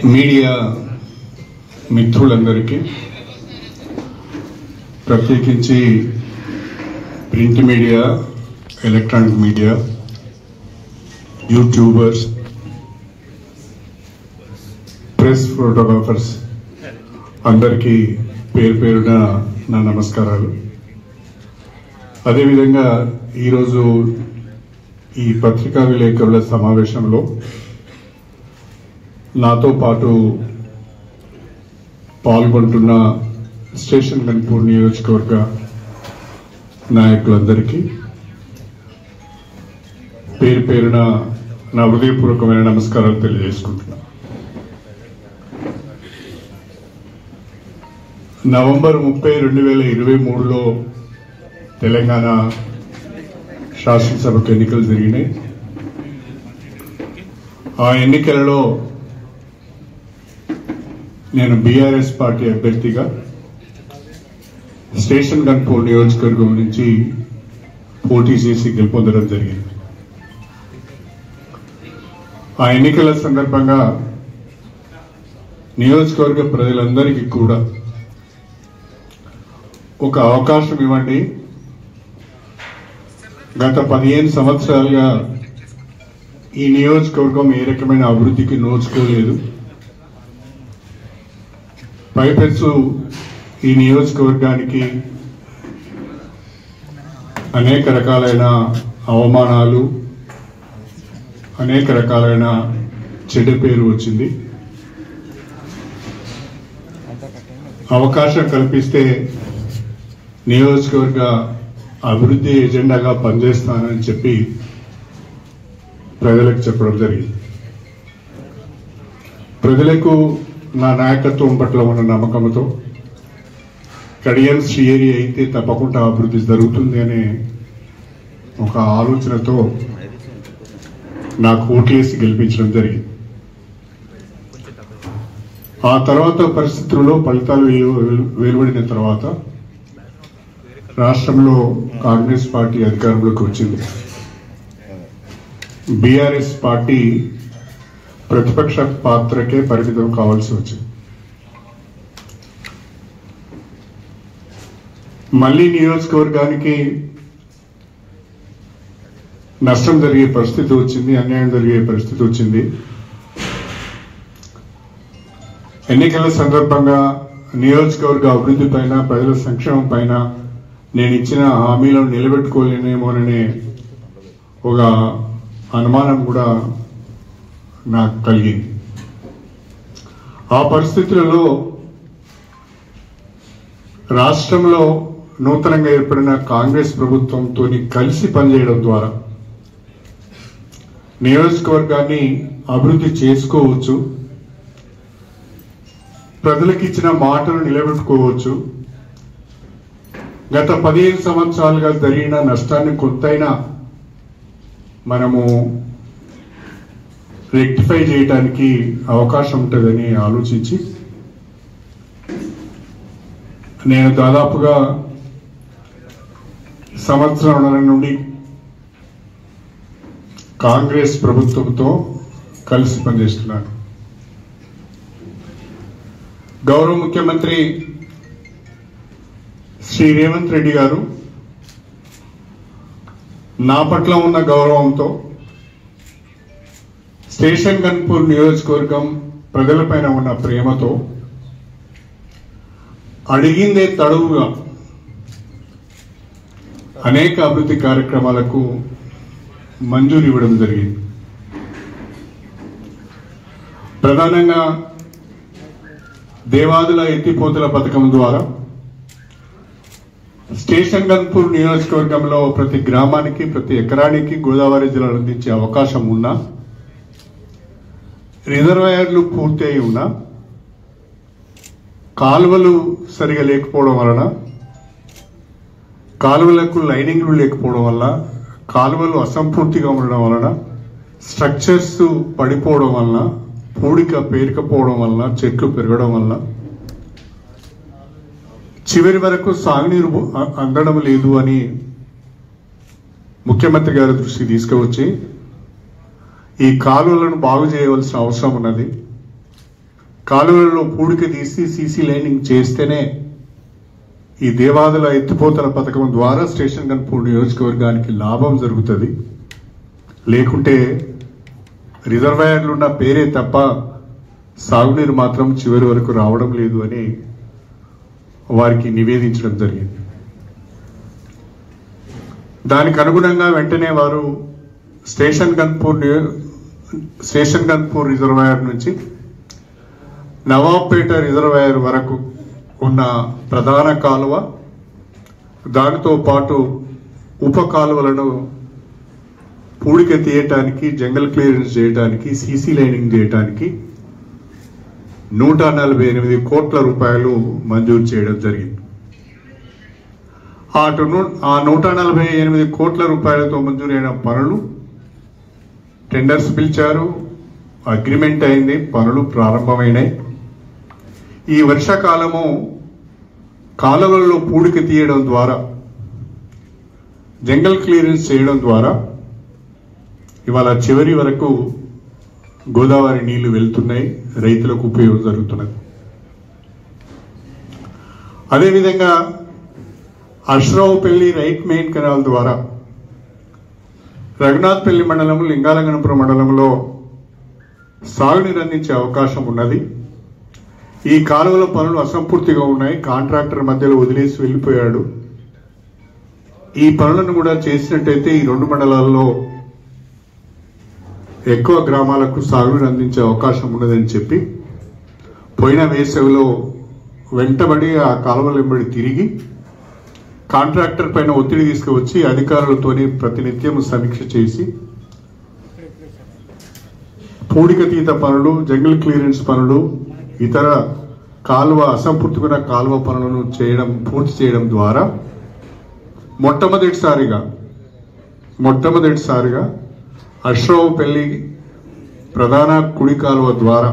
Media మిత్రులందరికీ ప్రత్యేకించి print media, electronic media, YouTubers, press photographers అందరికీ పేరు పేరున నా నమస్కారాలు. అదేవిధంగా ఈరోజు ఈ పత్రికా విలేకరుల సమావేశంలో నాతో పాటు పాల్గొంటున్న స్టేషన్ గన్పూర్ నియోజకవర్గ నాయకులందరికీ పేరు పేరున నా హృదయపూర్వకమైన నమస్కారాలు తెలియజేసుకుంటున్నా. నవంబర్ 30, 2023లో తెలంగాణ శాసనసభకు ఎన్నికలు జరిగినాయి. ఆ ఎన్నికలలో నేను బీఆర్ఎస్ పార్టీ అభ్యర్థిగా స్టేషన్ గన్పూర్ నియోజకవర్గం నుంచి పోటీ చేసి గెలుపొందడం జరిగింది. ఆ ఎన్నికల సందర్భంగా నియోజకవర్గ ప్రజలందరికీ కూడా ఒక అవకాశం ఇవ్వండి, గత 15 సంవత్సరాలుగా ఈ నియోజకవర్గం ఏ రకమైన అభివృద్ధికి నోచుకోలేదు, పైపెచ్చు ఈ నియోజకవర్గానికి అనేక రకాలైన అవమానాలు, అనేక రకాలైన చెడ్డ పేరు వచ్చింది. అవకాశం కల్పిస్తే నియోజకవర్గ అభివృద్ధి ఎజెండాగా పనిచేస్తానని చెప్పి ప్రజలకు చెప్పడం జరిగింది. ప్రజలకు నా నాయకత్వం పట్ల ఉన్న నమ్మకంతో కడియం శ్రీహరి అయితే తప్పకుండా అభివృద్ధి జరుగుతుంది అనే ఒక ఆలోచనతో నాకు ఓట్లేసి గెలిపించడం జరిగింది. ఆ తర్వాత పరిస్థితుల్లో ఫలితాలు వెలువడిన తర్వాత రాష్ట్రంలో కాంగ్రెస్ పార్టీ అధికారంలోకి వచ్చింది. బీఆర్ఎస్ పార్టీ ప్రతిపక్ష పాత్రకే పరిమితం కావాల్సి వచ్చింది. మళ్లీ నియోజకవర్గానికి నష్టం జరిగే పరిస్థితి వచ్చింది, అన్యాయం జరిగే పరిస్థితి వచ్చింది. ఎన్నికల సందర్భంగా నియోజకవర్గ అభివృద్ధి పైన, ప్రజల సంక్షేమం పైన నేను ఇచ్చిన హామీలను నిలబెట్టుకోలేనేమోననే ఒక అనుమానం కూడా నాకు కలిగింది. ఆ పరిస్థితులలో రాష్ట్రంలో నూతనంగా ఏర్పడిన కాంగ్రెస్ ప్రభుత్వంతో కలిసి పనిచేయడం ద్వారా నియోజకవర్గాన్ని అభివృద్ధి చేసుకోవచ్చు, ప్రజలకు ఇచ్చిన మాటను నిలబెట్టుకోవచ్చు. గత 15 సంవత్సరాలుగా జరిగిన నష్టాన్ని కొంతైనా మనము రెక్టిఫై చేయడానికి అవకాశం ఉంటుందని ఆలోచించి నేను దాదాపుగా సంవత్సరాల నుండి కాంగ్రెస్ ప్రభుత్వంతో కలిసి పనిచేస్తున్నాను. గౌరవ ముఖ్యమంత్రి శ్రీ రేవంత్ రెడ్డి గారు నా పట్ల ఉన్న గౌరవంతో స్టేషన్ గన్పూర్ నియోజకవర్గం ప్రజలపైన ఉన్న ప్రేమతో అడిగిందే తడువుగా అనేక అభివృద్ధి కార్యక్రమాలకు మంజూరు ఇవ్వడం జరిగింది. ప్రధానంగా దేవాదుల ఎత్తిపోతల పథకం ద్వారా స్టేషన్ గన్పూర్ నియోజకవర్గంలో ప్రతి గ్రామానికి, ప్రతి ఎకరానికి గోదావరి జలాలు అందించే అవకాశం ఉన్నా, రిజర్వాయర్లు పూర్తి అయి ఉన్నా, కాలువలు సరిగా లేకపోవడం వలన, కాలువలకు లైనింగ్లు లేకపోవడం వల్ల, కాలువలు అసంపూర్తిగా ఉండడం వలన, స్ట్రక్చర్స్ పడిపోవడం వలన, పూడిక పేరుకపోవడం వలన, చెట్లు పెరగడం వలన చివరి వరకు సాగునీరు అందడం లేదు అని ముఖ్యమంత్రి గారి దృష్టికి తీసుకువచ్చి ఈ కాలువలను బాగు చేయవలసిన అవసరం ఉన్నది. కాలువలలో పూడిక తీసి సీసీ లైనింగ్ చేస్తేనే ఈ దేవాదుల ఎత్తిపోతల పథకం ద్వారా స్టేషన్ గన్పూర్ నియోజకవర్గానికి లాభం జరుగుతుంది. లేకుంటే రిజర్వాయర్లు ఉన్న పేరే తప్ప సాగునీరు మాత్రం చివరి వరకు రావడం లేదు అని వారికి నివేదించడం జరిగింది. దానికి అనుగుణంగా వెంటనే వారు స్టేషన్ గన్పూర్ రిజర్వాయర్ నుంచి నవాబ్పేట రిజర్వాయర్ వరకు ఉన్న ప్రధాన కాలువ, దానితో పాటు ఉప కాలువలను పూడిక తీయటానికి, జంగల్ క్లియరెన్స్ చేయడానికి, సీసీ లైనింగ్ చేయడానికి 148 కోట్ల రూపాయలు మంజూరు చేయడం జరిగింది. ఆ 148 కోట్ల రూపాయలతో మంజూరైన పనులు టెండర్స్ పిలిచారు, అగ్రిమెంట్ అయింది, పనులు ప్రారంభమైనాయి. ఈ వర్షాకాలము కాలువలలో పూడిక తీయడం ద్వారా, జంగల్ క్లియరెన్స్ చేయడం ద్వారా ఇవాళ చివరి వరకు గోదావరి నీళ్లు వెళ్తున్నాయి, రైతులకు ఉపయోగం జరుగుతున్నది. అదేవిధంగా అశ్రావుపల్లి రైట్ మెయిన్ కెనాల్ ద్వారా రఘునాథ్పల్లి మండలం, లింగాలగనపురం మండలంలో సాగునీరు అందించే అవకాశం ఉన్నది. ఈ కాలువల పనులు అసంపూర్తిగా ఉన్నాయి, కాంట్రాక్టర్ మధ్యలో వదిలేసి వెళ్ళిపోయాడు. ఈ పనులను కూడా చేసినట్టయితే ఈ 2 మండలాల్లో ఎక్కువ గ్రామాలకు సాగునీరు అందించే అవకాశం ఉన్నదని చెప్పి పోయిన వేసవిలో వెంటబడి ఆ కాలువల వెంబడి తిరిగి కాంట్రాక్టర్ పైన ఒత్తిడి తీసుకువచ్చి అధికారులతోనే ప్రతినిత్యం సమీక్ష చేసి పూడికతీత పనులు, జంగల్ క్లియరెన్స్ పనులు, ఇతర కాలువ అసంపూర్తిగా కాలువ పనులను పూర్తి చేయడం ద్వారా మొట్టమొదటిసారిగా అశ్రావుపల్లి ప్రధాన కుడి కాలువ ద్వారా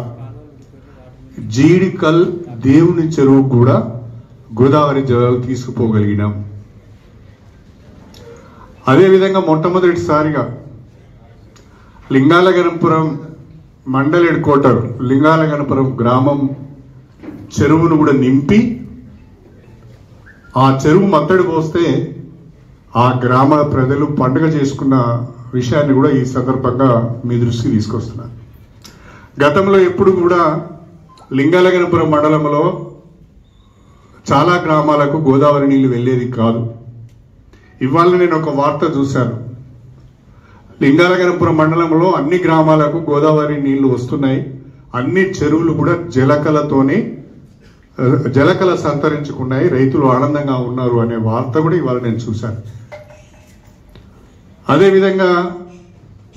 జీడికల్ దేవుని చెరువు కూడా గోదావరి జలాలు తీసుకుపోగలిగినాం. అదేవిధంగా మొట్టమొదటిసారిగా లింగాలగనపురం మండల్ హెడ్ క్వార్టర్ లింగాలగనపురం గ్రామం చెరువును కూడా నింపి ఆ చెరువు మత్తడి పోస్తే ఆ గ్రామ ప్రజలు పండుగ చేసుకున్న విషయాన్ని కూడా ఈ సందర్భంగా మీ దృష్టికి తీసుకొస్తున్నారు. గతంలో ఎప్పుడు కూడా లింగాలగనపురం మండలంలో చాలా గ్రామాలకు గోదావరి నీళ్లు వెళ్లేది కాదు. ఇవాళ నేను ఒక వార్త చూశాను, లింగాలగనపురం మండలంలో అన్ని గ్రామాలకు గోదావరి నీళ్లు వస్తున్నాయి, అన్ని చెరువులు కూడా జలకళ సంతరించుకున్నాయి, రైతులు ఆనందంగా ఉన్నారు అనే వార్త కూడా ఇవాళ నేను చూశాను. అదేవిధంగా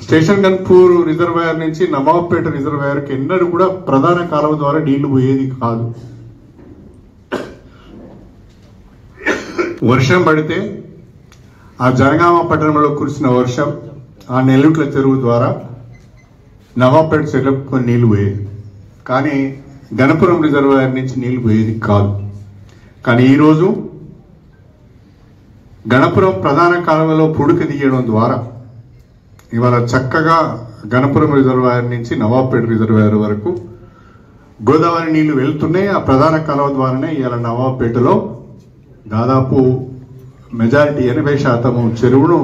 స్టేషన్ గన్పూర్ రిజర్వాయర్ నుంచి నవాబ్పేట రిజర్వాయర్కి ఎన్నడూ కూడా ప్రధాన కాలువ ద్వారా నీళ్లు పోయేది కాదు. వర్షం పడితే ఆ జనగామ పట్టణంలో కురిసిన వర్షం ఆ నెల్లుట్ల చెరువు ద్వారా నవాబ్పేట చెరువుకు కొన్ని నీళ్లు పోయేది, కానీ గణపురం రిజర్వాయర్ నుంచి నీళ్లు పోయేది కాదు. కానీ ఈరోజు గణపురం ప్రధాన కాలువలో పూడిక తీయడం ద్వారా ఇవాళ చక్కగా గణపురం రిజర్వాయర్ నుంచి నవాబ్పేట రిజర్వాయర్ వరకు గోదావరి నీళ్లు వెళ్తున్నాయి. ఆ ప్రధాన కాలువ ద్వారానే ఇవాళ నవాబ్పేటలో దాదాపు మెజారిటీ 80% చెరువును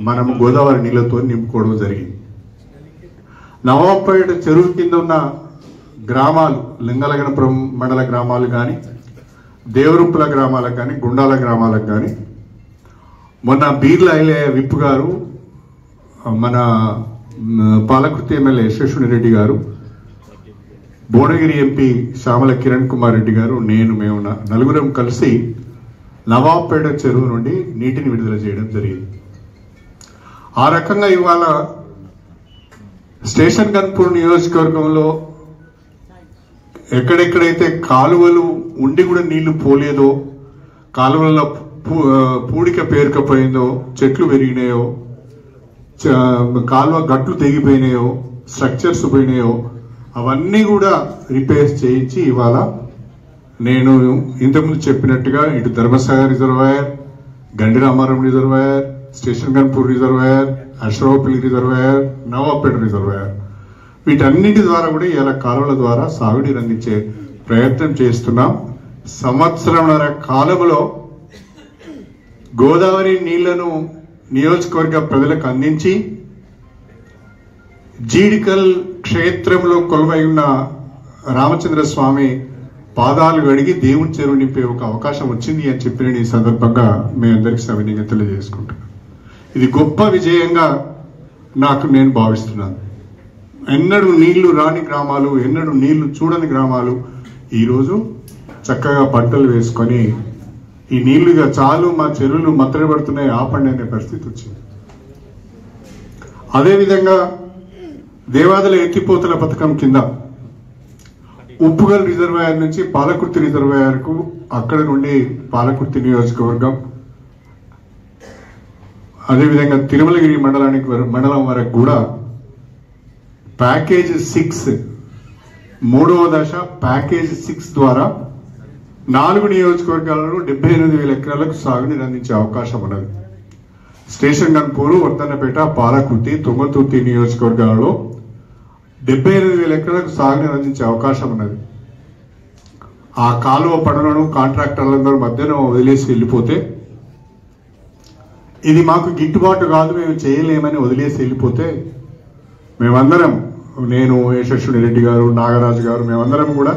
మనం గోదావరి నీళ్లతో నింపుకోవడం జరిగింది. నవాబ్పేట చెరువు కింద ఉన్న గ్రామాలు, లింగాలగనపురం మండల గ్రామాలు కానీ, దేవరుప్పుల గ్రామాలకు కానీ, గుండాల గ్రామాలకు కానీ మొన్న బీర్ల విప్ గారు, మన పాలకుర్తి ఎమ్మెల్యే యశస్విని రెడ్డి గారు, భువనగిరి ఎంపీ శ్యామల కిరణ్ కుమార్ రెడ్డి గారు, మేము నలుగురం కలిసి నవాబ్పేట చెరువు నుండి నీటిని విడుదల చేయడం జరిగింది. ఆ రకంగా ఇవాళ స్టేషన్ గన్పూర్ నియోజకవర్గంలో ఎక్కడెక్కడైతే కాలువలు ఉండి కూడా నీళ్లు పోలేదో, కాలువల పూడిక పేరుకపోయిందో, చెట్లు పెరిగినాయో, కాలువ గట్లు తెగిపోయినాయో, స్ట్రక్చర్స్ పోయినాయో, అవన్నీ కూడా రిపేర్స్ చేయించి ఇవాళ నేను ఇంతకుముందు చెప్పినట్టుగా ఇటు Dharmasagar reservoir, Gandiramaram reservoir, station Ghanpur reservoir, Ashravupalli reservoir, Nawabpet reservoir వీటన్నిటి ద్వారా కూడా ఇలా కాలువల ద్వారా సాగునీరు అందించే ప్రయత్నం చేస్తున్నాం. సంవత్సరంన్నర కాలంలో గోదావరి నీళ్లను నియోజకవర్గ ప్రజలకు అందించి జీడికల్ క్షేత్రంలో కొలువై ఉన్న రామచంద్ర స్వామి పాదాలు గడిగి దేవుని చెరువు నింపే ఒక అవకాశం వచ్చింది అని చెప్పి నేను ఈ సందర్భంగా మీ అందరికీ సవినీయంగా తెలియజేసుకుంటాను. ఇది గొప్ప విజయంగా నేను భావిస్తున్నాను. ఎన్నడూ నీళ్లు రాని గ్రామాలు, ఎన్నడూ నీళ్లు చూడని గ్రామాలు ఈరోజు చక్కగా పంటలు వేసుకొని ఈ నీళ్లుగా చాలు మా చెరువులు మత్తడిపడుతున్నాయి ఆపండి అనే పరిస్థితి వచ్చింది. అదేవిధంగా దేవాదుల ఎత్తిపోతల పథకం కింద ఉప్పుగల్ రిజర్వాయర్ నుంచి పాలకుర్తి రిజర్వాయర్కు, అక్కడ నుండి పాలకుర్తి నియోజకవర్గం, అదేవిధంగా తిరుమలగిరి మండలం వరకు కూడా ప్యాకేజ్ 6 3వ దశ ప్యాకేజ్ 6 ద్వారా 4 నియోజకవర్గాలలో 78,000 ఎకరాలకు సాగునీరు అందించే అవకాశం ఉన్నది. స్టేషన్ గన్పూరు, వర్ధన్నపేట, పాలకుర్తి, తుంగతుర్తి నియోజకవర్గాలలో 78,000 ఎకరాలకు సాగునీరు అందించే అవకాశం ఉన్నది. ఆ కాలువ పనులను కాంట్రాక్టర్లందరూ మధ్యన వదిలేసి వెళ్ళిపోతే, ఇది మాకు గిట్టుబాటు కాదు, మేము చేయలేమని వదిలేసి వెళ్ళిపోతే, మేమందరం, నేను, యశస్విని రెడ్డి గారు, నాగరాజు గారు, మేమందరం కూడా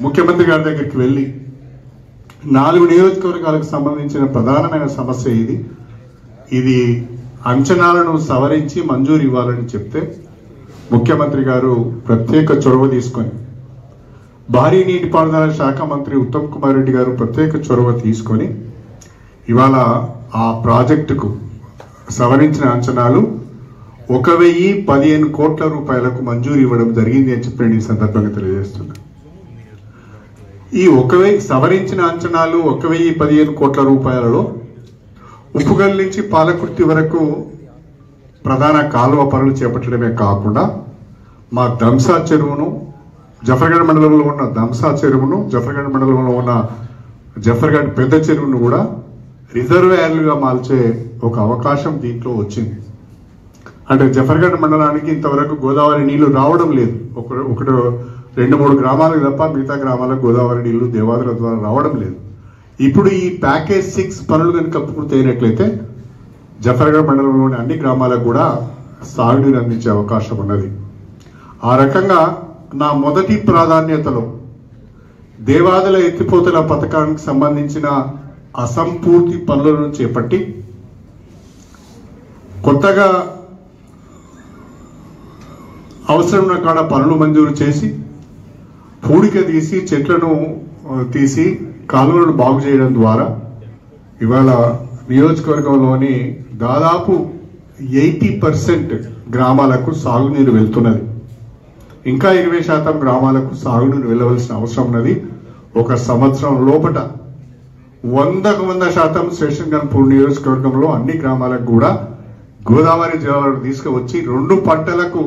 ముఖ్యమంత్రి గారి దగ్గరికి వెళ్ళి 4 నియోజకవర్గాలకు సంబంధించిన ప్రధానమైన సమస్య ఇది అంచనాలను సవరించి మంజూరు ఇవ్వాలని చెప్తే ముఖ్యమంత్రి గారు ప్రత్యేక చొరవ తీసుకొని, భారీ నీటిపారుదల శాఖ మంత్రి ఉత్తమ్ కుమార్ రెడ్డి గారు ప్రత్యేక చొరవ తీసుకొని ఇవాళ ఆ ప్రాజెక్టుకు సవరించిన అంచనాలు 1,015 కోట్ల రూపాయలకు మంజూరు ఇవ్వడం జరిగింది అని చెప్పి ఈ సందర్భంగా తెలియజేస్తున్నా. ఈ సవరించిన అంచనాలు 1,015 కోట్ల రూపాయలలో ఉప్పుగల్ నుంచి పాలకుర్తి వరకు ప్రధాన కాలువ పనులు చేపట్టడమే కాకుండా మా దంసా చెరువును, జఫర్గఢ్ మండలంలో ఉన్న దంసా చెరువును, జఫర్గఢ్ మండలంలో ఉన్న జఫర్గఢ్ పెద్ద చెరువును కూడా రిజర్వాయర్లుగా మార్చే ఒక అవకాశం దీంట్లో వచ్చింది. అంటే జఫర్గఢ్ మండలానికి ఇంతవరకు గోదావరి నీళ్లు రావడం లేదు. ఒకటి 2-3 గ్రామాలకు తప్ప మిగతా గ్రామాలకు గోదావరి నీళ్లు దేవాదుల ద్వారా రావడం లేదు. ఇప్పుడు ఈ ప్యాకేజ్ 6 పనులు కనుక పూర్తయినట్లయితే జఫర్గఢ్ మండలంలోని అన్ని గ్రామాలకు కూడా సాగునీరు అందించే అవకాశం ఉన్నది. ఆ రకంగా నా మొదటి ప్రాధాన్యతలో దేవాదుల ఎత్తిపోతల పథకానికి సంబంధించిన అసంపూర్తి పనులను చేపట్టి కొత్తగా అవసరమైన కాడ పనులు మంజూరు చేసి పూడిక తీసి చెట్లను తీసి కాలువలను బాగు చేయడం ద్వారా ఇవాళ నియోజకవర్గంలోని దాదాపు 80% గ్రామాలకు సాగునీరు వెళ్తున్నది. ఇంకా 20% గ్రామాలకు సాగునీరు వెళ్ళవలసిన అవసరం ఉన్నది. ఒక సంవత్సరం లోపట 100% స్టేషన్ గన్పూర్ నియోజకవర్గంలో అన్ని గ్రామాలకు కూడా గోదావరి జలాలను తీసుకువచ్చి 2 పంటలకు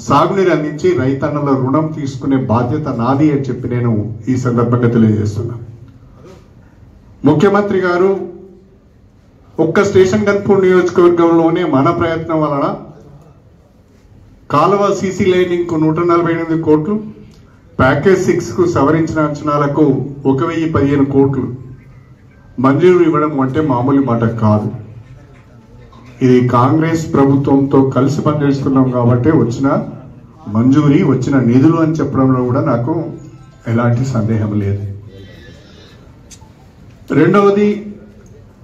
సాగునీరు అందించి రైతన్నల రుణం తీసుకునే బాధ్యత నాది అని చెప్పి నేను ఈ సందర్భంగా తెలియజేస్తున్నా. ముఖ్యమంత్రి గారు ఒక్క స్టేషన్ గన్పూర్ నియోజకవర్గంలోనే మన ప్రయత్నం వలన కాలువ సీసీ లైనింగ్ కు 148 కోట్లు, ప్యాకేజ్ 6 కు సవరించిన అంచనాలకు 1,015 కోట్లు మంజూరు ఇవ్వడం అంటే మామూలు మాట కాదు. ఇది కాంగ్రెస్ ప్రభుత్వంతో కలిసి పనిచేస్తున్నాం కాబట్టి వచ్చిన మంజూరీ, వచ్చిన నిధులు అని చెప్పడంలో కూడా నాకు ఎలాంటి సందేహం లేదు. రెండవది,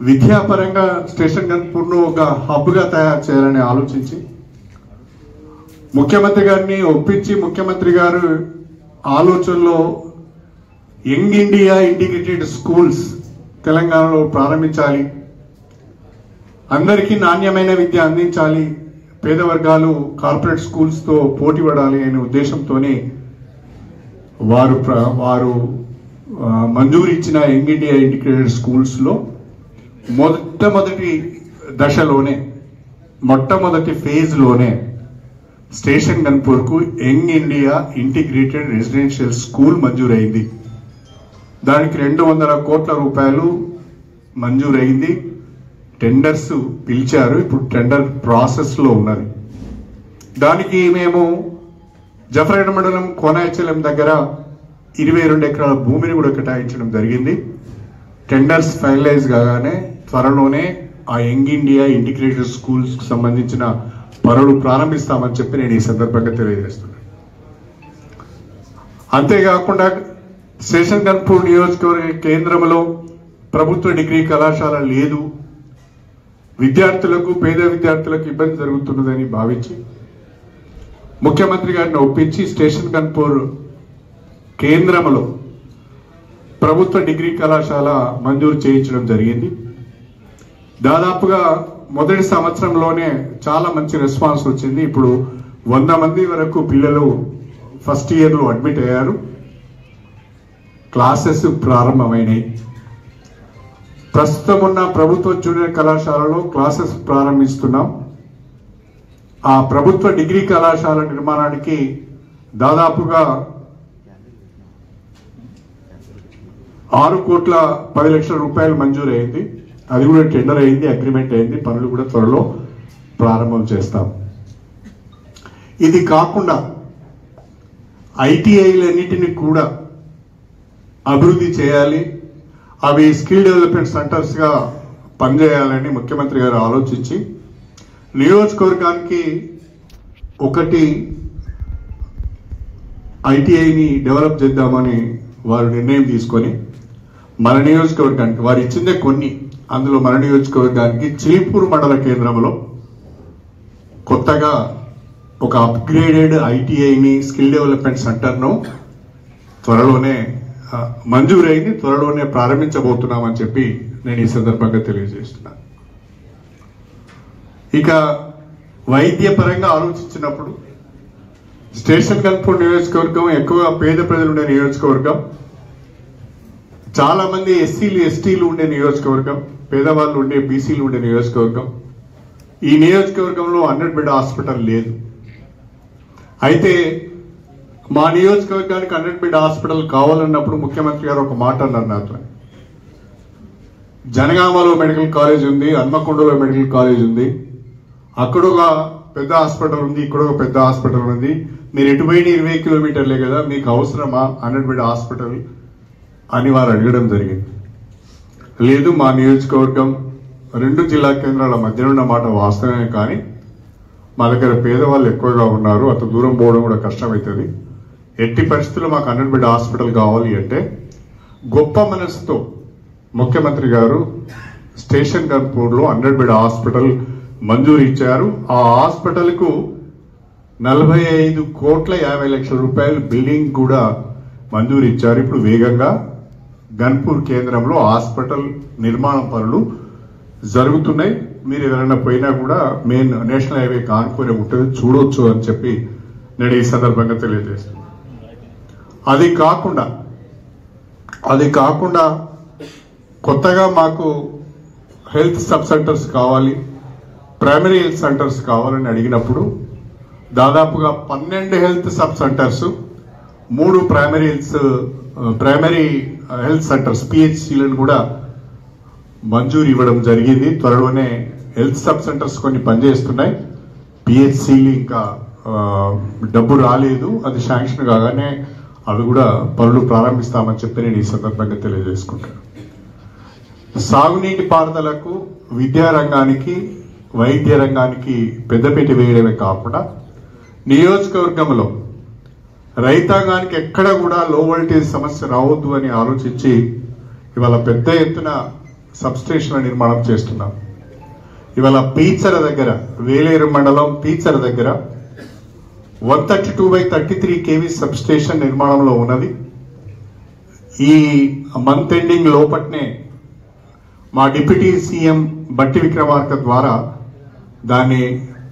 విద్యాపరంగా స్టేషన్ గన్పూర్ను ఒక హబ్గా తయారు చేయాలని ఆలోచించి ముఖ్యమంత్రి గారిని ఒప్పించి ముఖ్యమంత్రి గారు ఆలోచనలో యంగ్ ఇండియా ఇంటిగ్రేటెడ్ స్కూల్స్ తెలంగాణలో ప్రారంభించాలి, అందరికీ నాణ్యమైన విద్య అందించాలి, పేద వర్గాలు కార్పొరేట్ స్కూల్స్ తో పోటీ పడాలి అనే ఉద్దేశంతోనే వారు మంజూరు ఇచ్చిన యంగ్ ఇండియా ఇంటిగ్రేటెడ్ స్కూల్స్ లో మొట్టమొదటి దశలోనే, మొట్టమొదటి ఫేజ్ లోనే స్టేషన్ గన్పూర్ కు young India integrated residential school మంజూరైంది. దానికి 200 కోట్ల రూపాయలు మంజూరైంది. టెండర్స్ పిలిచారు, ఇప్పుడు టెండర్ ప్రాసెస్ లో ఉన్నది. దానికి మేము జఫరాబాద్ మండలం కోనాయచలం దగ్గర 22 ఎకరాల భూమిని కూడా కేటాయించడం జరిగింది. టెండర్స్ ఫైనలైజ్ కాగానే త్వరలోనే ఆ యంగ్ ఇండియా ఇంటిగ్రేటెడ్ స్కూల్స్ కు సంబంధించిన పనులు ప్రారంభిస్తామని చెప్పి నేను ఈ సందర్భంగా తెలియజేస్తున్నాను. అంతేకాకుండా స్టేషన్ గన్పూర్ నియోజకవర్గ కేంద్రంలో ప్రభుత్వ డిగ్రీ కళాశాల లేదు, విద్యార్థులకు పేద విద్యార్థులకు ఇబ్బంది జరుగుతున్నదని భావించి ముఖ్యమంత్రి గారిని ఒప్పించి స్టేషన్ గన్పూర్ కేంద్రంలో ప్రభుత్వ డిగ్రీ కళాశాల మంజూరు చేయించడం జరిగింది. దాదాపుగా మొదటి సంవత్సరంలోనే చాలా మంచి రెస్పాన్స్ వచ్చింది. ఇప్పుడు 100 మంది వరకు పిల్లలు ఫస్ట్ ఇయర్లో అడ్మిట్ అయ్యారు. క్లాసెస్ ప్రారంభమైనాయి. ప్రస్తుతం ఉన్న ప్రభుత్వ జూనియర్ కళాశాలలో క్లాసెస్ ప్రారంభిస్తున్నాం. ఆ ప్రభుత్వ డిగ్రీ కళాశాల నిర్మాణానికి దాదాపుగా 6,10,00,000 రూపాయలు మంజూరైంది. అది కూడా టెండర్ అయింది, అగ్రిమెంట్ అయింది. పనులు కూడా త్వరలో ప్రారంభం చేస్తాం. ఇది కాకుండా ఐటీఐలన్నిటిని కూడా అభివృద్ధి చేయాలి, అవి స్కిల్ డెవలప్మెంట్ సెంటర్స్ గా పనిచేయాలని ముఖ్యమంత్రి గారు ఆలోచించి నియోజకవర్గానికి ఒకటి ఐటీఐని డెవలప్ చేద్దామని వారు నిర్ణయం తీసుకొని మన నియోజకవర్గానికి వారు ఇచ్చిందే కొన్ని, అందులో మన నియోజకవర్గానికి చిలీపూర్ మండల కేంద్రంలో కొత్తగా ఒక అప్గ్రేడెడ్ ఐటీఐని స్కిల్ డెవలప్మెంట్ సెంటర్ను త్వరలోనే మంజూరైంది, త్వరలోనే ప్రారంభించబోతున్నామని చెప్పి నేను ఈ సందర్భంగా తెలియజేస్తున్నాను. ఇక వైద్య పరంగా ఆలోచించినప్పుడు స్టేషన్ గన్పూర్ నియోజకవర్గం ఎక్కువగా పేద ప్రజలు ఉండే నియోజకవర్గం, చాలా మంది ఎస్సీలు ఎస్టీలు ఉండే నియోజకవర్గం, పేదవాళ్ళు ఉండే బీసీలు ఉండే నియోజకవర్గం. ఈ నియోజకవర్గంలో 100 బెడ్ హాస్పిటల్ లేదు. అయితే మా నియోజకవర్గానికి 100 బెడ్ హాస్పిటల్ కావాలన్నప్పుడు ముఖ్యమంత్రి గారు ఒక మాట అన్నారు నాతో. జనగామలో మెడికల్ కాలేజ్ ఉంది, హన్మకొండలో మెడికల్ కాలేజ్ ఉంది, అక్కడ ఒక పెద్ద హాస్పిటల్ ఉంది, ఇక్కడ ఒక పెద్ద హాస్పిటల్ ఉంది, మీరు ఎటుపోయిన 20 కిలోమీటర్లే కదా, మీకు అవసరమా 100 బెడ్ హాస్పిటల్ అని వారు అడగడం జరిగింది. లేదు, మా నియోజకవర్గం 2 జిల్లా కేంద్రాల మధ్యన ఉన్న మాట వాస్తవమే, కానీ మా దగ్గర పేదవాళ్ళు ఎక్కువగా ఉన్నారు, అంత దూరం పోవడం కూడా కష్టమవుతుంది. ఎట్టి పరిస్థితుల్లో మాకు 100 బెడ్ హాస్పిటల్ కావాలి అంటే గొప్ప మనసుతో ముఖ్యమంత్రి గారు స్టేషన్ గన్పూర్లో 100 బెడ్ హాస్పిటల్ మంజూరు ఇచ్చారు. ఆ హాస్పిటల్ కు 45,50,00,000 రూపాయలు బిల్డింగ్ కూడా మంజూరు ఇచ్చారు. ఇప్పుడు వేగంగా గన్పూర్ కేంద్రంలో హాస్పిటల్ నిర్మాణ పనులు జరుగుతున్నాయి. మీరు ఎవరైనా పోయినా కూడా మెయిన్ నేషనల్ హైవే కానుకొని ఉంటుంది, చూడొచ్చు అని చెప్పి నేను ఈ సందర్భంగా తెలియజేస్తున్నాను. అది కాకుండా కొత్తగా మాకు హెల్త్ సబ్ సెంటర్స్ కావాలి, ప్రైమరీ హెల్త్ సెంటర్స్ కావాలని అడిగినప్పుడు దాదాపుగా 12 health sub centres, 3 primary health centres పిహెచ్సిలను కూడా మంజూరు ఇవ్వడం జరిగింది. త్వరలోనే హెల్త్ సబ్ సెంటర్స్ కొన్ని పనిచేస్తున్నాయి, పిహెచ్సిలు ఇంకా డబ్బు రాలేదు, అది శాంక్షన్ కాగానే అవి కూడా పనులు ప్రారంభిస్తామని చెప్పి నేను ఈ సందర్భంగా తెలియజేసుకుంటాను. సాగునీటి పారుదలకు, విద్యారంగానికి, వైద్య రంగానికి పెద్దపీట వేయడమే కాకుండా నియోజకవర్గంలో రైతాంగానికి ఎక్కడ కూడా లో వోల్టేజ్ సమస్య రావద్దు అని ఆలోచించి ఇవాళ పెద్ద ఎత్తున సబ్ స్టేషన్ల నిర్మాణం చేస్తున్నాం. ఇవాళ పీచర దగ్గర, వేలేరు మండలం పీచర దగ్గర 132/33 kV సబ్ స్టేషన్ నిర్మాణంలో ఉన్నది. ఈ మంత్ ఎండింగ్ లోపట్నే మా డిప్యూటీ సీఎం బట్టి విక్రమార్క ద్వారా దాన్ని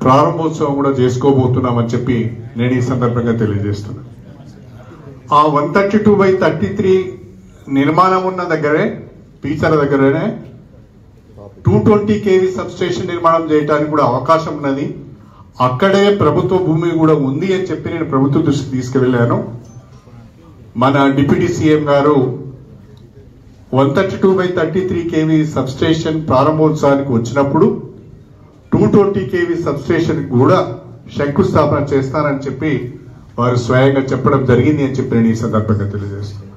ప్రారంభోత్సవం కూడా చేసుకోబోతున్నామని చెప్పి నేను ఈ సందర్భంగా తెలియజేస్తున్నాను. ఆ 132/33 నిర్మాణం ఉన్న దగ్గరే, పీచర దగ్గరనే 220 kV సబ్ స్టేషన్ నిర్మాణం చేయడానికి కూడా అవకాశం ఉన్నది. అక్కడే ప్రభుత్వ భూమి కూడా ఉంది అని చెప్పి నేను ప్రభుత్వ దృష్టికి తీసుకువెళ్ళాను. మన డిప్యూటీ సీఎం గారు 132/33 kV సబ్ స్టేషన్ ప్రారంభోత్సవానికి వచ్చినప్పుడు 220 kV సబ్ స్టేషన్ కూడా శంకుస్థాపన చేస్తానని చెప్పి వారు స్వయంగా చెప్పడం జరిగింది అని చెప్పి నేను ఈ సందర్భంగా తెలియజేస్తున్నాను.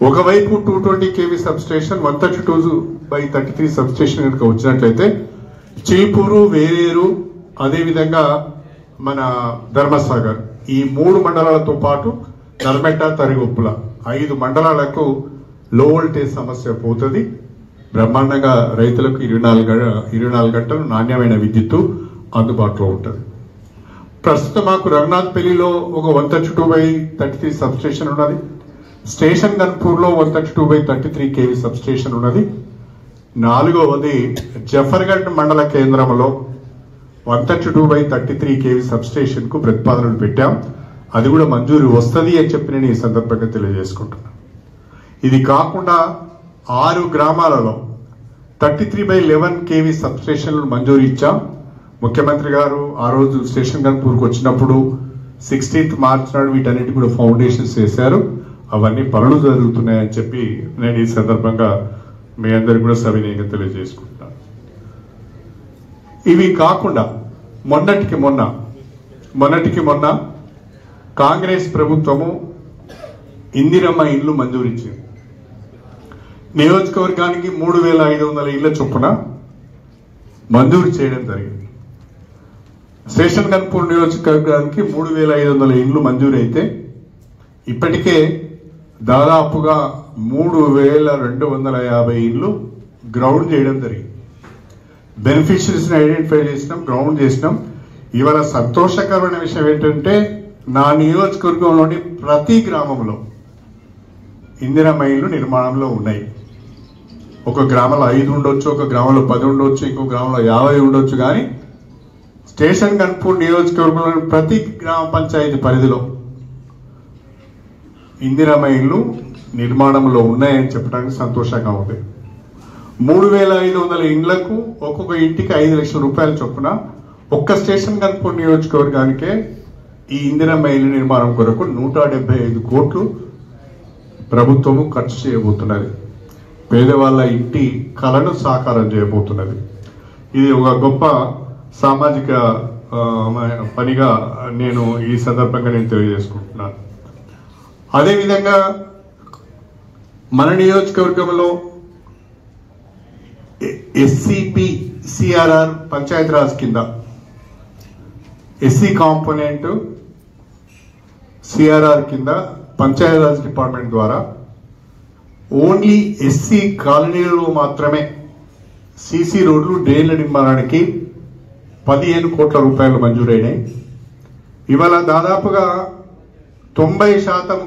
ఒకవైపు 220 kV sub station 132/33 sub station కనుక వచ్చినట్లయితే చిల్పూరు, వేరేరు, అదేవిధంగా మన ధర్మసాగర్ ఈ 3 మండలాలతో పాటు నర్మెట, తరిగొప్పుల 5 మండలాలకు లో వోల్టేజ్ సమస్య పోతుంది. బ్రహ్మాండంగా రైతులకు 24 గంటలు నాణ్యమైన విద్యుత్తు అందుబాటులో ఉంటుంది. ప్రస్తుతం మాకు రఘునాథ్పల్లిలో ఒక 132/33 సబ్ స్టేషన్ ఉన్నది. స్టేషన్ గన్పూర్లో 132/33 kV సబ్ స్టేషన్ ఉన్నది. 4వది జఫర్గఢ్ మండల కేంద్రంలో 132/33 kV సబ్ స్టేషన్ కు ప్రతిపాదనలు పెట్టాం. అది కూడా మంజూరు వస్తుంది అని చెప్పి నేను ఈ సందర్భంగా తెలియజేసుకుంటున్నాను. ఇది కాకుండా 6 గ్రామాలలో 33/11 kV సబ్ స్టేషన్లు మంజూరు ఇచ్చాం. ముఖ్యమంత్రి గారు ఆ రోజు స్టేషన్ గన్పూర్కి వచ్చినప్పుడు 16th మార్చ్ నాడు వీటన్నిటి కూడా ఫౌండేషన్స్ వేశారు. అవన్నీ పనులు జరుగుతున్నాయని చెప్పి నేను ఈ సందర్భంగా మీ అందరికి కూడా సవినయంగా తెలియజేసుకుంటున్నాను. ఇవి కాకుండా మొన్నటికి మొన్న కాంగ్రెస్ ప్రభుత్వము ఇందిరమ్మ ఇల్లు మంజూరించింది. నియోజకవర్గానికి 3,500 ఇళ్ల చొప్పున మంజూరు చేయడం జరిగింది. స్టేషన్ గన్పూర్ నియోజకవర్గానికి 3,500 ఇళ్లు మంజూరైతే ఇప్పటికే దాదాపుగా 3,250 ఇళ్లు గ్రౌండ్ చేయడం జరిగింది. బెనిఫిషరీస్ని ఐడెంటిఫై చేసినాం, గ్రౌండ్ చేసినాం. ఇవాళ సంతోషకరమైన విషయం ఏంటంటే నా నియోజకవర్గంలోని ప్రతి గ్రామంలో ఇందిరమ్మ ఇళ్లు నిర్మాణంలో ఉన్నాయి. ఒక గ్రామంలో 5 ఉండొచ్చు, ఒక గ్రామంలో 10 ఉండొచ్చు, ఇంకో గ్రామంలో 50 ఉండొచ్చు. కానీ స్టేషన్ గన్పూర్ నియోజకవర్గంలోని ప్రతి గ్రామ పంచాయతీ పరిధిలో ఇందిరమ్మ ఇళ్లు నిర్మాణంలో ఉన్నాయని చెప్పడానికి సంతోషంగా ఉంది. 3,500 ఇండ్లకు ఒక్కొక్క ఇంటికి 5 లక్షల రూపాయల చొప్పున ఒక్క స్టేషన్ గన్పూర్ నియోజకవర్గానికే ఈ ఇందిరమ్మ ఇల్లు నిర్మాణం కొరకు 175 కోట్లు ప్రభుత్వము ఖర్చు చేయబోతున్నది. పేదవాళ్ళ ఇంటి కలను సాకారం చేయబోతున్నది. ఇది ఒక గొప్ప సామాజిక పనిగా నేను ఈ సందర్భంగా తెలియజేసుకుంటున్నాను. అదేవిధంగా మన నియోజకవర్గంలో ఎస్సిపి సిఆర్ఆర్ పంచాయతీరాజ్ కింద ఎస్సీ కాంపోనెంట్ సిఆర్ఆర్ కింద పంచాయతీరాజ్ డిపార్ట్మెంట్ ద్వారా ఓన్లీ ఎస్సీ కాలనీలలో మాత్రమే సీసీ రోడ్లు, డ్రైన్ల నిర్మాణానికి 15 కోట్ల రూపాయలు మంజూరైనాయి. ఇవాళ దాదాపుగా 90%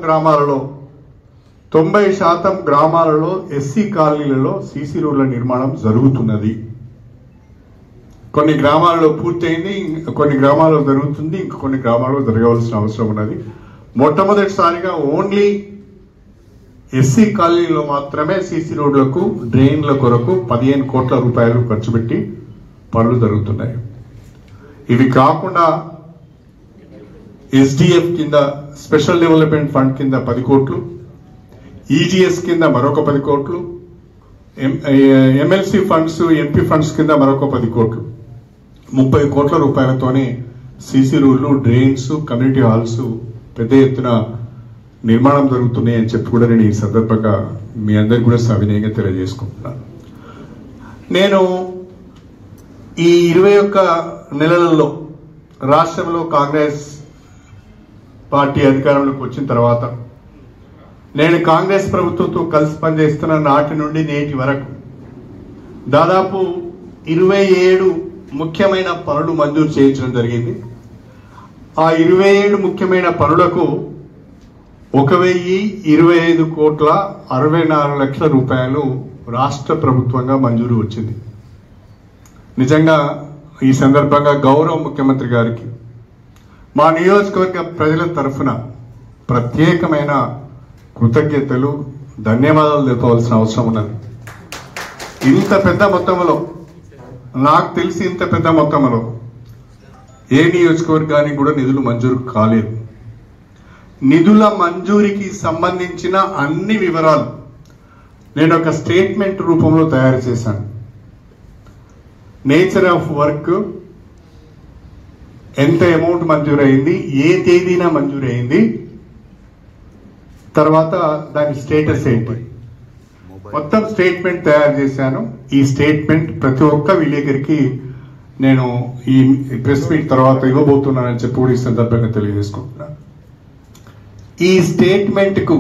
గ్రామాలలో ఎస్సీ కాలనీలలో సీసీ రోడ్ల నిర్మాణం జరుగుతున్నది. కొన్ని గ్రామాలలో పూర్తయింది, కొన్ని గ్రామాల్లో జరుగుతుంది, ఇంకా కొన్ని గ్రామాల్లో జరగవలసిన అవసరం ఉన్నది. మొట్టమొదటిసారిగా ఓన్లీ ఎస్సీ కాలనీలో మాత్రమే సీసీ రోడ్లకు, డ్రైన్ల కొరకు 15 కోట్ల రూపాయలు ఖర్చు పెట్టి పనులు జరుగుతున్నాయి. ఇవి కాకుండా ఎస్డిఎఫ్ కింద, స్పెషల్ డెవలప్మెంట్ ఫండ్ కింద 10 కోట్లు, ఈజీఎస్ కింద మరొక 10 కోట్లు, ఎమ్మెల్సీ ఫండ్స్, ఎంపీ ఫండ్స్ కింద మరొక 10 కోట్లు, 30 కోట్ల రూపాయలతోనే సీసీ రోడ్లు, డ్రైన్స్, కమ్యూనిటీ హాల్స్ పెద్ద ఎత్తున నిర్మాణం జరుగుతున్నాయి అని చెప్పి కూడా నేను ఈ సందర్భంగా మీ అందరికి కూడా సవినయంగా తెలియజేసుకుంటున్నాను. నేను ఈ 21 నెలలలో రాష్ట్రంలో కాంగ్రెస్ పార్టీ అధికారంలోకి వచ్చిన తర్వాత నేను కాంగ్రెస్ ప్రభుత్వంతో కలిసి పనిచేస్తున్న నాటి నుండి నేటి వరకు దాదాపు 27 ముఖ్యమైన పనులు మంజూరు చేయించడం జరిగింది. ఆ 27 ముఖ్యమైన పనులకు 1,025 కోట్ల 64 లక్షల రూపాయలు రాష్ట్ర ప్రభుత్వంగా మంజూరు వచ్చింది. నిజంగా ఈ సందర్భంగా గౌరవ ముఖ్యమంత్రి గారికి మా నియోజకవర్గ ప్రజల తరఫున ప్రత్యేకమైన కృతజ్ఞతలు, ధన్యవాదాలు తెలపవలసిన అవసరం ఉన్నది. ఇంత పెద్ద మొత్తంలో, నాకు తెలిసి ఇంత పెద్ద మొత్తంలో ఏ నియోజకవర్గానికి కూడా నిధులు మంజూరు కాలేదు. నిధుల మంజూరికి సంబంధించిన అన్ని వివరాలు నేను ఒక స్టేట్మెంట్ రూపంలో తయారు చేశాను. నేచర్ ఆఫ్ వర్క్, ఎంత అమౌంట్ మంజూరైంది, ఏ తేదీన మంజూరైంది, తర్వాత దాని స్టేటస్ ఏంటి, మొత్తం స్టేట్మెంట్ తయారు చేశాను. ఈ స్టేట్మెంట్ ప్రతి ఒక్క విలేకరికి నేను ఈ ప్రెస్ మీట్ తర్వాత ఇవ్వబోతున్నానని చెప్పి కూడా ఈ సందర్భంగా తెలియజేసుకుంటున్నాను. ఈ స్టేట్మెంట్ కు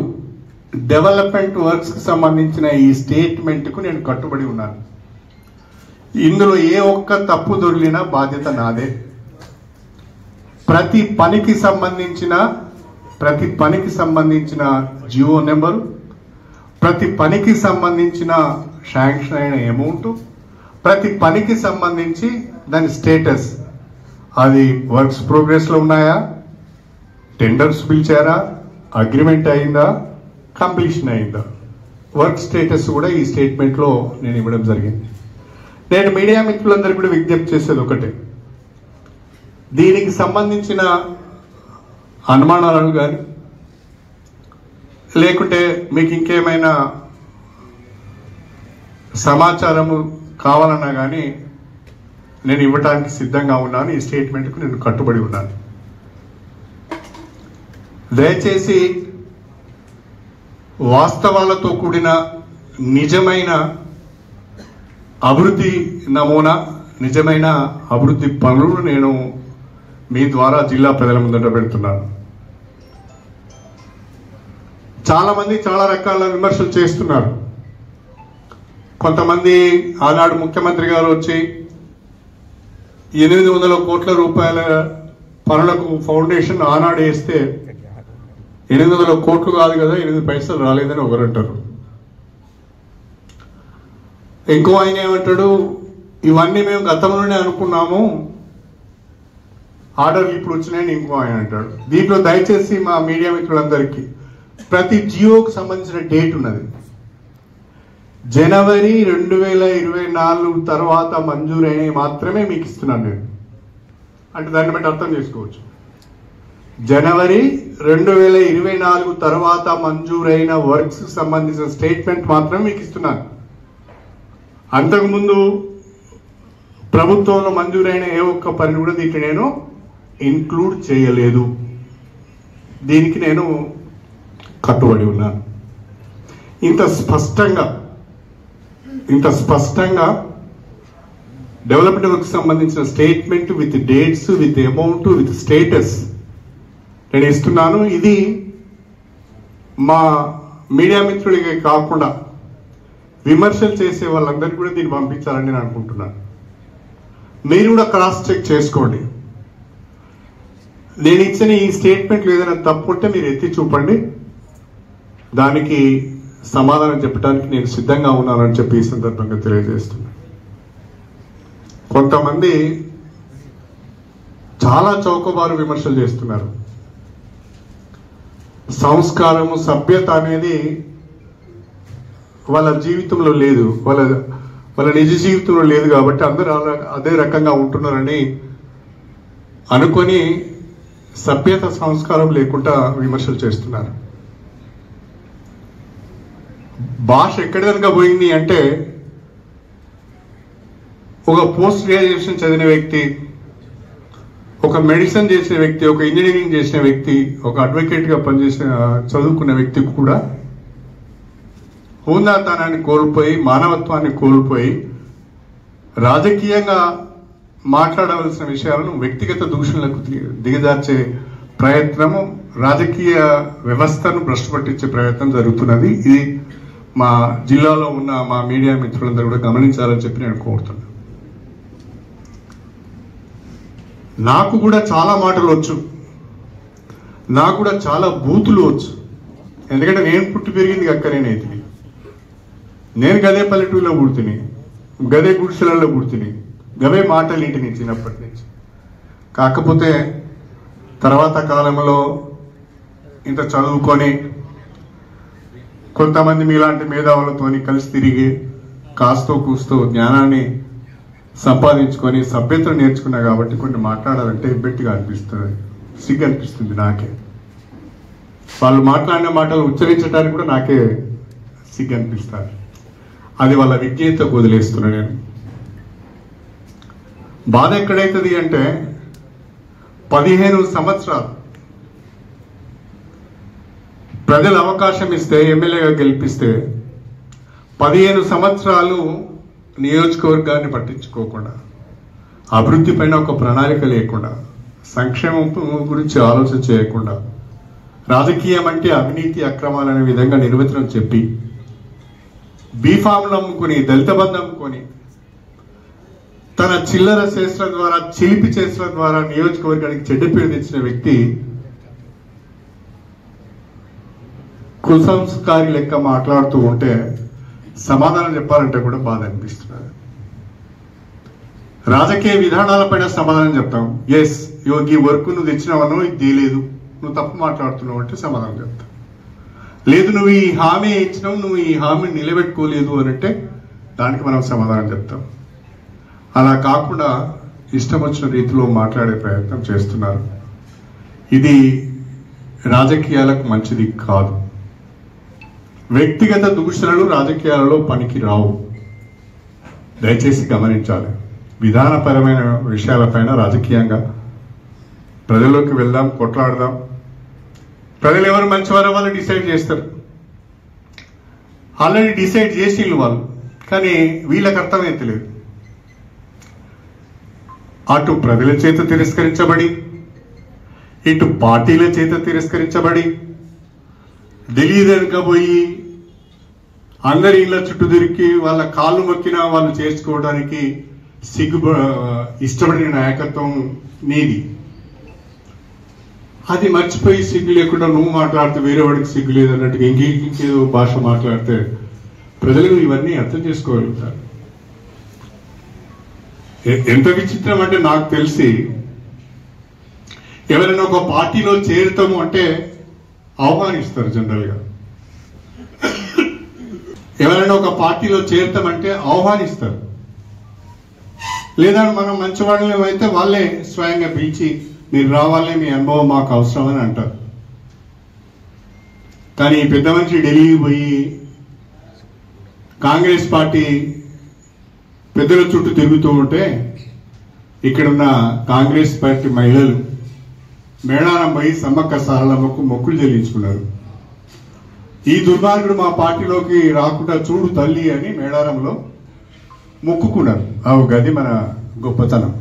డెవలప్మెంట్ వర్క్స్ కి సంబంధించిన ఈ స్టేట్మెంట్ కు నేను కట్టుబడి ఉన్నాను. ఇందులో ఏ ఒక్క తప్పు దొరికినా బాధ్యత నాదే. ప్రతి పనికి సంబంధించిన జియో నెంబరు, ప్రతి పనికి సంబంధించిన శాంక్షన్ అయిన అమౌంట్, ప్రతి పనికి సంబంధించి దాని స్టేటస్, అది వర్క్స్ ప్రోగ్రెస్ లో ఉన్నాయా, టెండర్స్ పిలిచారా, అగ్రిమెంట్ అయిందా, కంప్లీషన్ అయిందా, వర్క్ స్టేటస్ కూడా ఈ స్టేట్మెంట్ లో నేను ఇవ్వడం జరిగింది. నేను మీడియా మిత్రులందరికీ కూడా విజ్ఞప్తి చేసేది ఒకటే, దీనికి సంబంధించిన అనుమానాలను కానీ లేకుంటే మీకు ఇంకేమైనా సమాచారము కావాలన్నా కానీ నేను ఇవ్వడానికి సిద్ధంగా ఉన్నాను. ఈ స్టేట్మెంట్కు నేను కట్టుబడి ఉన్నాను. దయచేసి వాస్తవాలతో కూడిన నిజమైన అభివృద్ధి నమూనా, నిజమైన అభివృద్ధి పనులు నేను మీ ద్వారా జిల్లా ప్రజల ముందట పెడుతున్నాను. చాలా మంది చాలా రకాల విమర్శలు చేస్తున్నారు. కొంతమంది ఆనాడు ముఖ్యమంత్రి గారు వచ్చి 800 కోట్ల రూపాయల పనులకు ఫౌండేషన్ ఆనాడు వేస్తే 800 కోట్లు కాదు కదా, 8 పైసలు రాలేదని ఒకరు అంటారు. ఇంకో ఆయన ఏమంటాడు, ఇవన్నీ మేము గతంలోనే అనుకున్నాము, ఆర్డర్లు ఇప్పుడు వచ్చినాయని ఇంకో ఆయన అంటాడు. దీంట్లో దయచేసి మా మీడియా మిత్రులందరికీ ప్రతి జియోకు సంబంధించిన డేట్ ఉన్నది. జనవరి 2024 తర్వాత మంజూరైనవి మాత్రమే మీకు ఇస్తున్నాను నేను. అంటే దాన్ని బట్టి అర్థం చేసుకోవచ్చు. జనవరి 2024 తర్వాత మంజూరైన వర్క్స్ సంబంధించిన స్టేట్మెంట్ మాత్రమే మీకు ఇస్తున్నాను. అంతకుముందు ప్రభుత్వంలో మంజూరైన ఏ ఒక్క పని కూడా దీన్ని నేను ఇన్క్లూడ్ చేయలేదు. దీనికి నేను కట్టుబడి ఉన్నాను. ఇంత స్పష్టంగా డెవలప్మెంట్ వర్క్ సంబంధించిన statement with dates, with amount, with status నేను ఇస్తున్నాను. ఇది మా మీడియా మిత్రులకే కాకుండా విమర్శలు చేసే వాళ్ళందరికీ కూడా దీన్ని పంపించాలని నేను అనుకుంటున్నాను. మీరు కూడా క్రాస్ చెక్ చేసుకోండి. నేను ఇచ్చిన ఈ స్టేట్మెంట్లు ఏదైనా తప్పు ఉంటే మీరు ఎత్తి చూపండి, దానికి సమాధానం చెప్పడానికి నేను సిద్ధంగా ఉన్నానని చెప్పి ఈ సందర్భంగా తెలియజేస్తున్నాను. కొంతమంది చాలా చౌకబారు విమర్శలు చేస్తున్నారు. సంస్కారము, సభ్యత అనేది వాళ్ళ జీవితంలో లేదు, వాళ్ళ నిజ జీవితంలో లేదు కాబట్టి అందరూ అదే రకంగా ఉంటున్నారని అనుకొని సభ్యత, సంస్కారం లేకుండా విమర్శలు చేస్తున్నారు. భాష ఎక్కడి దాకా పోయింది అంటే, ఒక పోస్ట్ గ్రాడ్యుయేషన్ చదివిన వ్యక్తి, ఒక మెడిసిన్ చేసిన వ్యక్తి, ఒక ఇంజనీరింగ్ చేసిన వ్యక్తి, ఒక అడ్వకేట్ గా పనిచేసిన చదువుకున్న వ్యక్తి కూడా హోందాతనాన్ని కోల్పోయి, మానవత్వాన్ని కోల్పోయి, రాజకీయంగా మాట్లాడవలసిన విషయాలను వ్యక్తిగత దూషణలకు దిగజార్చే ప్రయత్నము, రాజకీయ వ్యవస్థను భ్రష్టు పట్టించే ప్రయత్నం జరుగుతున్నది. ఇది మా జిల్లాలో ఉన్న మా మీడియా మిత్రులందరూ కూడా గమనించాలని చెప్పి నేను కోరుతున్నాను. నాకు కూడా చాలా మాటలు వచ్చు, నాకు కూడా చాలా బూతులు వచ్చు. ఎందుకంటే నేను పుట్టి పెరిగింది అక్కనేనైతే, నేను గదే పల్లెటూరులో పుడుతుని, గదే గుడిసెలలో పుడుతుని, గవే మాటలు ఇంటిని చిన్నప్పటి నుంచి. కాకపోతే తర్వాత కాలంలో ఇంత చదువుకొని కొంతమంది మీలాంటి మేధావులతో కలిసి తిరిగి కాస్తో కూస్తో జ్ఞానాన్ని సంపాదించుకొని సభ్యతను నేర్చుకున్నా కాబట్టి కొన్ని మాట్లాడాలంటే ఇబ్బెట్టిగా అనిపిస్తుంది, సిగ్గు అనిపిస్తుంది నాకే. వాళ్ళు మాట్లాడిన మాటలు ఉచ్చరించడానికి కూడా నాకే సిగ్గు అనిపిస్తారు. అది వాళ్ళ విజ్ఞతకు వదిలేస్తున్నా నేను. బాధ ఎక్కడైతుంది అంటే, 15 సంవత్సరాలు ప్రజలు అవకాశం ఇస్తే, ఎమ్మెల్యేగా గెలిపిస్తే 15 సంవత్సరాలు నియోజకవర్గాన్ని పట్టించుకోకుండా, అభివృద్ధి పైన ఒక ప్రణాళిక లేకుండా, సంక్షేమం గురించి ఆలోచన చేయకుండా, రాజకీయం అంటే అవినీతి అక్రమాలనే విధంగా నిర్వచనం చెప్పి, బీఫామ్లు అమ్ముకొని, దళిత బంధు అమ్ముకొని, తన చిల్లర చేష్టల ద్వారా, చిలిపి చేష్టల ద్వారా నియోజకవర్గానికి చెడ్డ పేరు తెచ్చిన వ్యక్తి కుసంస్కారి లెక్క మాట్లాడుతూ ఉంటే సమాధానం చెప్పాలంటే కూడా బాధ అనిపిస్తున్నది. రాజకీయ విధానాలపైన సమాధానం చెప్తాం. ఎస్, ఈ వర్క్ నువ్వు తెచ్చినావను, ఇది తీయలేదు, నువ్వు తప్పు మాట్లాడుతున్నావు అంటే సమాధానం చెప్తాం. లేదు, నువ్వు ఈ హామీ ఇచ్చినావు, నువ్వు ఈ హామీని నిలబెట్టుకోలేదు అని అంటే దానికి మనం సమాధానం చెప్తాం. అలా కాకుండా ఇష్టం వచ్చిన రీతిలో మాట్లాడే ప్రయత్నం చేస్తున్నారు. ఇది రాజకీయాలకు మంచిది కాదు. వ్యక్తిగత దూషణలు రాజకీయాలలో పనికి రావు. దయచేసి గమనించాలి. విధానపరమైన విషయాలపైన రాజకీయంగా ప్రజల్లోకి వెళ్దాం, కొట్లాడదాం. ప్రజలు ఎవరు మంచివారో వాళ్ళు డిసైడ్ చేస్తారు. ఆల్రెడీ డిసైడ్ చేసిండ్రు వాళ్ళు, కానీ వీళ్ళకి అర్థమైతలేదు. అటు ప్రజల చేత తిరస్కరించబడి, ఇటు పార్టీల చేత తిరస్కరించబడి, ఢిల్లీ దగ్గర పోయి అందరి ఇళ్ల చుట్టూ తిరిగి వాళ్ళ కాళ్ళు మొక్కినా వాళ్ళు చేసుకోవడానికి ఇష్టపడిన నాయకత్వం నీది. అది మర్చిపోయి సిగ్గు లేకుండా నువ్వు మాట్లాడితే వేరే వాడికి సిగ్గు లేదన్నట్టుగా ఇంకేదో భాష మాట్లాడితే ప్రజలు ఇవన్నీ అర్థం చేసుకోగలుగుతారు. ఎంత విచిత్రం అంటే, నాకు తెలిసి ఎవరైనా ఒక పార్టీలో చేరుతాము అంటే ఆహ్వానిస్తారు. జనరల్గా ఎవరైనా ఒక పార్టీలో చేరుతామంటే ఆహ్వానిస్తారు. లేదా మనం మంచివాళ్ళం అయితే వాళ్ళే స్వయంగా పిలిచి మీరు రావాలి, మీ అనుభవం మాకు అవసరం అని అంటారు. కానీ పెద్ద మనిషి ఢిల్లీకి పోయి కాంగ్రెస్ పార్టీ పెద్దల చుట్టూ తిరుగుతూ ఉంటే ఇక్కడున్న కాంగ్రెస్ పార్టీ మహిళలు మేడారం పోయి సమ్మక్క సారలమ్మకు మొక్కులు చెల్లించుకున్నారు. ఈ దుర్మార్గుడు మా పార్టీలోకి రాకుండా చూడు తల్లి అని మేడారంలో మొక్కుకున్నారు. గది మన గొప్పతనం,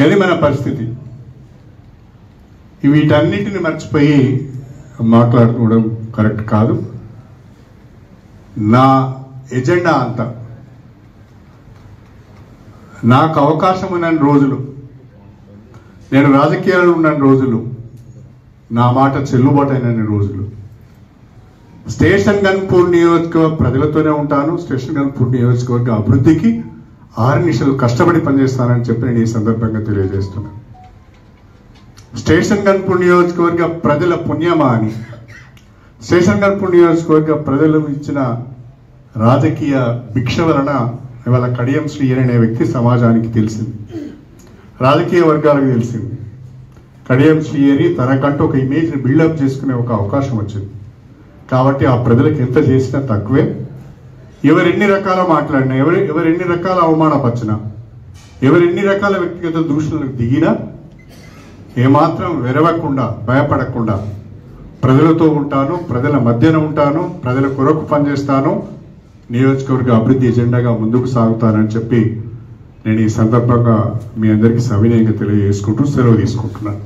గది మన పరిస్థితి. వీటన్నిటిని మర్చిపోయి మాట్లాడుకోవడం కరెక్ట్ కాదు. నా ఎజెండా అంతా, నాకు అవకాశం ఉన్న రోజులు, నేను రాజకీయాల్లో ఉన్న రోజులు, నా మాట చెల్లుబాటు అయిన రోజులు, స్టేషన్ గన్పూర్ నియోజకవర్గ ప్రజలతోనే ఉంటాను. స్టేషన్ గన్పూర్ నియోజకవర్గ అభివృద్ధికి 6 నిమిషాలు కష్టపడి పనిచేస్తానని చెప్పి నేను ఈ సందర్భంగా తెలియజేస్తున్నాను. స్టేషన్ గన్పూర్ నియోజకవర్గ ప్రజల పుణ్యమా అని, స్టేషన్ గన్పూర్ నియోజకవర్గ ప్రజలు ఇచ్చిన రాజకీయ భిక్ష వలన ఇవాళ కడియం శ్రీహరి అనే వ్యక్తి సమాజానికి తెలిసింది, రాజకీయ వర్గాలకు తెలిసింది. కడియం శ్రీహరి తనకంటూ ఒక ఇమేజ్ని బిల్డప్ చేసుకునే ఒక అవకాశం వచ్చింది. కాబట్టి ఆ ప్రజలకు ఎంత చేసినా తక్కువే. ఎవరెన్ని రకాల మాట్లాడినా, ఎవరెన్ని రకాల అవమానపరిచినా, ఎవరెన్ని రకాల వ్యక్తిగత దూషణలకు దిగినా ఏమాత్రం వెరవకుండా, భయపడకుండా ప్రజలతో ఉంటాను, ప్రజల మధ్యన ఉంటాను, ప్రజల కొరకు పనిచేస్తాను, నియోజకవర్గ అభివృద్ధి ఎజెండాగా ముందుకు సాగుతానని చెప్పి నేను ఈ సందర్భంగా మీ అందరికీ సవినయంగా తెలియజేసుకుంటూ సెలవు తీసుకుంటున్నాను.